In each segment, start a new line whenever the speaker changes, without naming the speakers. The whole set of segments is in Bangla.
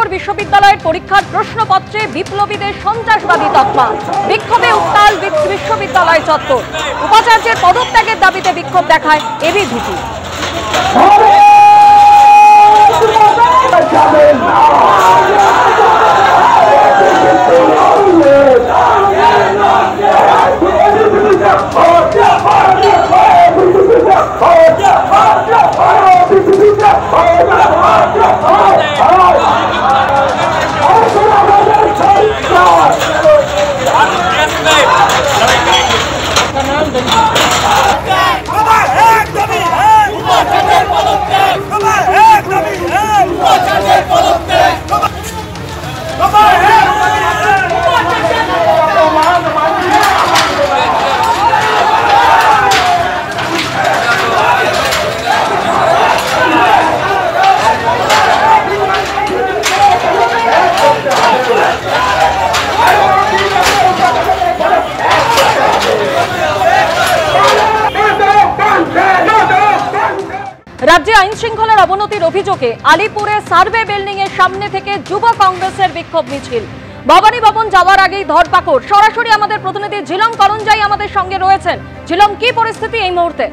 আরজিকর বিশ্ববিদ্যালয়ের পরীক্ষার প্রশ্নপত্রে বিপ্লবীদের সন্ত্রাসবাদী তকমা। বিক্ষোভে উত্তাল বিশ্ববিদ্যালয় চত্বর। উপাচার্যের পদত্যাগের দাবিতে বিক্ষোভ দেখায় এবিভিপি। রাজ্যে আইন শৃঙ্খলার অবনতির অভিযোগে আলিপুরে সার্ভে বিল্ডিং এর সামনে থেকে যুব কংগ্রেসের বিক্ষোভ মিছিল। ভবানী ভবন যাওয়ার আগেই ধরপাকড়। সরাসরি আমাদের প্রতিনিধি ঝিলম করঞ্জাই আমাদের সঙ্গে রয়েছেন। ঝিলম, কি পরিস্থিতি এই মুহূর্তে?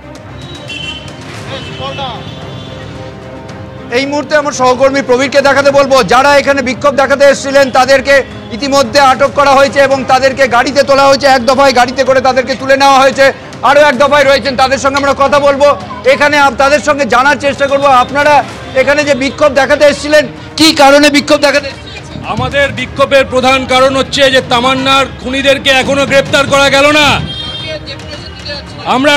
এই মুহূর্তে আমার সহকর্মী প্রবীরকে দেখাতে বলবো, যারা এখানে বিক্ষোভ দেখাতে এসেছিলেন তাদেরকে ইতিমধ্যে আটক করা হয়েছে এবং তাদেরকে গাড়িতে তোলা হয়েছে। এক দফায় গাড়িতে করে তাদেরকে তুলে নেওয়া হয়েছে। আরও এক দফায় রয়েছেন, তাদের সঙ্গে আমরা কথা বলবো। এখানে তাদের সঙ্গে জানার চেষ্টা করব, আপনারা এখানে যে বিক্ষোভ দেখাতে এসেছিলেন কি কারণে বিক্ষোভ দেখাতে?
আমাদের বিক্ষোভের প্রধান কারণ হচ্ছে যে তামান্নার খুনিদেরকে এখনো গ্রেপ্তার করা গেল না। আমরা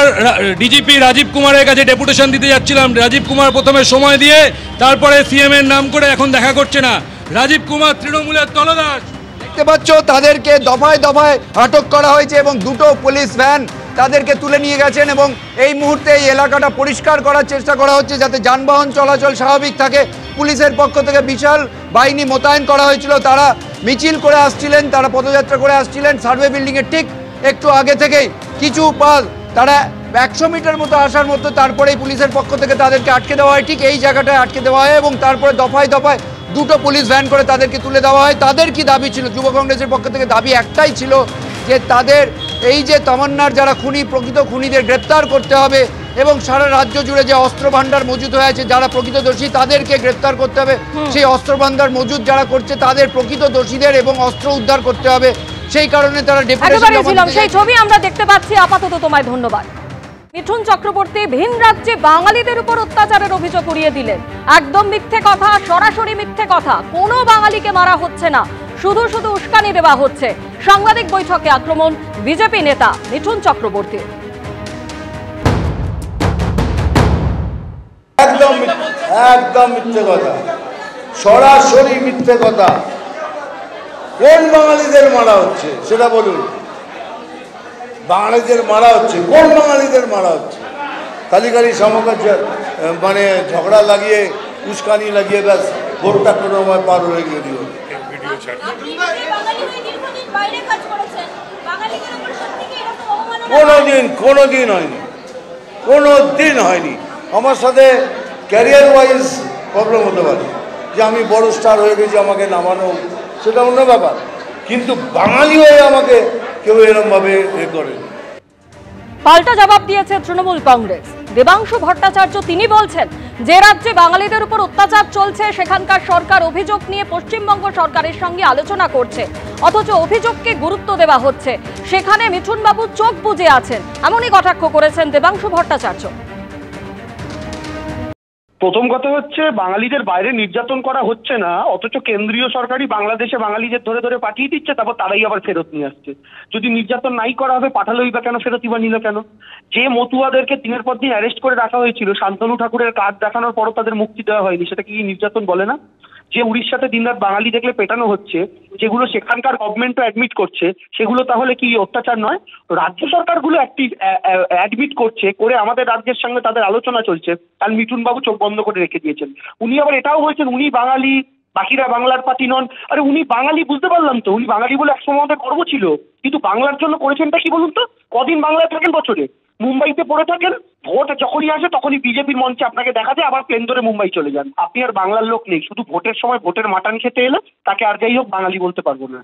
ডিজিপি রাজীব কুমারের কাছে ডেপুটেশন দিতে যাচ্ছিলাম। রাজীব কুমার প্রথমে সময় দিয়ে তারপরে সিএম এর নাম করে এখন দেখা করছে না। রাজীব কুমার তৃণমূলের তলদাস।
দেখতে পাচ্ছ তাদেরকে দফায় দফায় আটক করা হয়েছে এবং দুটো পুলিশ ভ্যান তাদেরকে তুলে নিয়ে গেছেন এবং এই মুহূর্তে এই এলাকাটা পরিষ্কার করার চেষ্টা করা হচ্ছে যাতে যানবাহন চলাচল স্বাভাবিক থাকে। পুলিশের পক্ষ থেকে বিশাল বাহিনী মোতায়েন করা হয়েছিল। তারা মিছিল করে আসছিলেন, তারা পদযাত্রা করে আসছিলেন সার্ভে বিল্ডিংয়ের ঠিক একটু আগে থেকেই। কিছু তারা 100 মিটার মতো আসার মতো তারপরেই পুলিশের পক্ষ থেকে তাদেরকে আটকে দেওয়া হয়। ঠিক এই জায়গাটায় আটকে দেওয়া হয় এবং তারপরে দফায় দফায় দুটো পুলিশ ভ্যান করে তাদেরকে তুলে দেওয়া হয়। তাদের কি দাবি ছিল? যুব কংগ্রেসের পক্ষ থেকে দাবি একটাই ছিল যে তাদের এই যে তামান্নার যারা খুনি, প্রকৃত খুনিদের গ্রেপ্তার করতে হবে এবং সারা রাজ্য জুড়ে যে অস্ত্র ভান্ডার মজুদ হয়ে আছে, যারা প্রকৃত দোষী তাদেরকে গ্রেপ্তার করতে হবে। সেই অস্ত্র ভান্ডার মজুদ যারা করছে তাদের প্রকৃত দোষীদের এবং অস্ত্র উদ্ধার করতে হবে। সেই কারণে তারা
ডেপুটেশন, সেই ছবি আমরা দেখতে পাচ্ছি। আপাতত তোমায় ধন্যবাদ। মিঠুন চক্রবর্তী ভিন রাজ্যে বাঙালিদের উপর অত্যাচারের অভিযোগ উড়িয়ে দিলেন। একদম মিথ্যে কথা, সরাসরি মিথ্যে কথা। কোনো বাঙালিকে মারা হচ্ছে না, শুধু শুধু উস্কানি দেওয়া হচ্ছে। সাংবাদিক বৈঠকে আক্রমণ বিজেপি নেতা মিঠুন চক্রবর্তী।
একদম মিথ্যে কথা, সরাসরি মিথ্যে কথা। কোন বাঙালিদের মারা হচ্ছে সেটা বলুন। বাঙালিদের মারা হচ্ছে, কোন বাঙালিদের মারা হচ্ছে? তালিকারি সমকাল মানে ঝগড়া লাগিয়ে, উস্কানি লাগিয়ে ব্যাস ভোটটা কোনো পার হয়ে গিয়ে দিও। কোনোদিন হয়নি। আমার সাথে ক্যারিয়ার ওয়াইজ প্রবলেম হতে পারে যে আমি বড় স্টার হয়ে গেছি, আমাকে নামানো, সেটা অন্য ব্যাপার। কিন্তু বাঙালি হয়ে আমাকে কেউ এরকমভাবে করে।
পাল্টা জবাব দিয়েছে তৃণমূল কংগ্রেস। দেবাংশু ভট্টাচার্য তিনি বলছেন, যে রাজ্যে বাঙালিদের উপর অত্যাচার চলছে সেখানকার সরকার অভিযোগ নিয়ে পশ্চিমবঙ্গ সরকারের সঙ্গে আলোচনা করছে, অথচ অভিযোগকে গুরুত্ব দেওয়া হচ্ছে। সেখানে মিঠুনবাবু চোখ বুজে আছেন, এমনই কটাক্ষ করেছেন দেবাংশু ভট্টাচার্য।
প্রথম কথা হচ্ছে, বাঙালিদের বাইরে নির্যাতন করা হচ্ছে না, অথচ কেন্দ্রীয় সরকারই বাংলাদেশে বাঙালিদের ধরে ধরে পাঠিয়ে দিচ্ছে, তারপর তারাই আবার ফেরত নিয়ে আসছে। যদি নির্যাতন নাই করা হবে, পাঠালোই বা কেন, ফেরতই বা নিল কেন? যে মতুয়াদেরকে দিনের পর দিন অ্যারেস্ট করে রাখা হয়েছিল, শান্তনু ঠাকুরের কার্ড দেখানোর পরও তাদের মুক্তি দেওয়া হয়নি, সেটা কি নির্যাতন বলে না? যে উড়িষ্যাতে দিনরাত বাঙালি দেখলে পেটানো হচ্ছে, যেগুলো সেখানকার গভর্নমেন্টও অ্যাডমিট করছে, সেগুলো তাহলে কি অত্যাচার নয়? রাজ্য সরকারগুলো অ্যাডমিট করছে, করে আমাদের রাজ্যের সঙ্গে তাদের আলোচনা চলছে, কারণ মিঠুনবাবু চোখ বন্ধ করে রেখে দিয়েছেন। উনি আবার এটাও বলছেন উনি বাঙালি, বাকিরা বাংলার পার্টি নন। আরে উনি বাঙালি, বুঝতে পারলাম তো, উনি বাঙালি বলে একসময় আমাদের গর্ব ছিল, কিন্তু বাংলার জন্য করেছেনটা কি বলুন তো? কদিন বাংলায় থাকেন বছরে? মুম্বাইতে পড়ে থাকেন, ভোট যখনই আসে তখনই বিজেপির মঞ্চে আপনাকে দেখা যায়, আবার প্লেন ধরে মুম্বাই চলে যান। আপনি আর বাংলার লোক নেই, শুধু ভোটের সময় ভোটের মাটান খেতে এলে তাকে আর যাই হোক বাঙালি বলতে পারবো না।